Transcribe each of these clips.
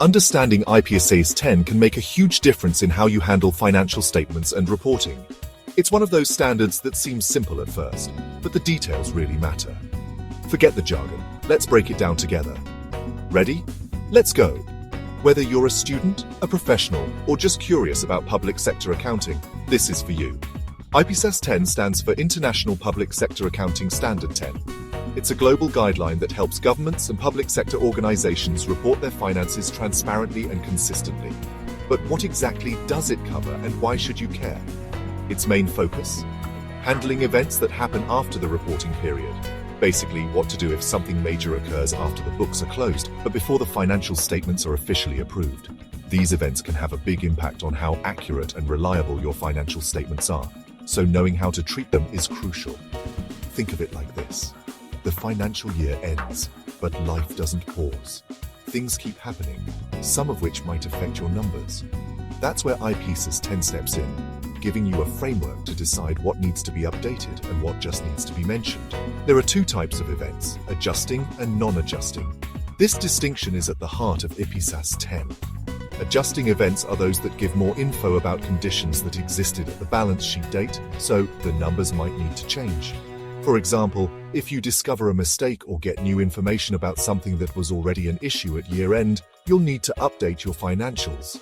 Understanding Ipsas 10 can make a huge difference in how you handle financial statements and reporting. It's one of those standards that seems simple at first, but the details really matter. Forget the jargon. Let's break it down together. Ready? Let's go. Whether you're a student, a professional, or just curious about public sector accounting, this is for you. Ipsas 10 stands for International Public Sector Accounting Standard 10. It's a global guideline that helps governments and public sector organizations report their finances transparently and consistently. But what exactly does it cover and why should you care? Its main focus? Handling events that happen after the reporting period. Basically, what to do if something major occurs after the books are closed, but before the financial statements are officially approved. These events can have a big impact on how accurate and reliable your financial statements are, so knowing how to treat them is crucial. Think of it like this. The financial year ends, but life doesn't pause. Things keep happening, some of which might affect your numbers. That's where Ipsas 10 steps in, giving you a framework to decide what needs to be updated and what just needs to be mentioned. There are two types of events, adjusting and non-adjusting. This distinction is at the heart of Ipsas 10. Adjusting events are those that give more info about conditions that existed at the balance sheet date, so the numbers might need to change. For example, if you discover a mistake or get new information about something that was already an issue at year-end, you'll need to update your financials.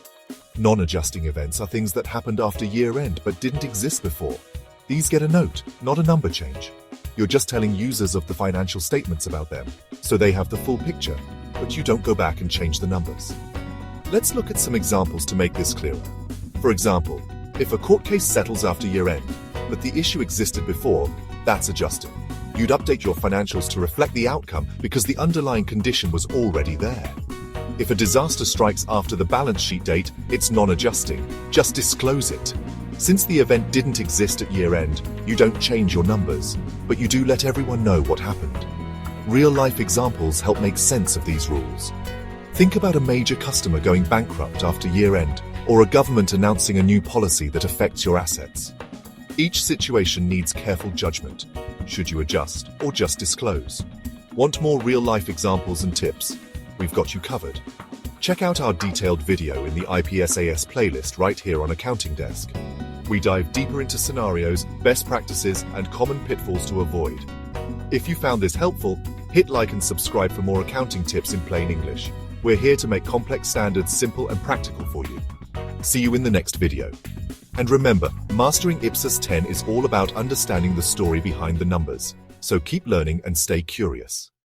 Non-adjusting events are things that happened after year-end but didn't exist before. These get a note, not a number change. You're just telling users of the financial statements about them, so they have the full picture, but you don't go back and change the numbers. Let's look at some examples to make this clearer. For example, if a court case settles after year-end, but the issue existed before, that's adjusting. You'd update your financials to reflect the outcome because the underlying condition was already there. If a disaster strikes after the balance sheet date, it's non-adjusting. Just disclose it. Since the event didn't exist at year-end, you don't change your numbers, but you do let everyone know what happened. Real-life examples help make sense of these rules. Think about a major customer going bankrupt after year-end, or a government announcing a new policy that affects your assets. Each situation needs careful judgment. Should you adjust or just disclose? Want more real-life examples and tips? We've got you covered. Check out our detailed video in the Ipsas playlist right here on Accounting Desk. We dive deeper into scenarios, best practices, and common pitfalls to avoid. If you found this helpful, hit like and subscribe for more accounting tips in plain English. We're here to make complex standards simple and practical for you. See you in the next video. And remember, mastering Ipsas 10 is all about understanding the story behind the numbers. So keep learning and stay curious.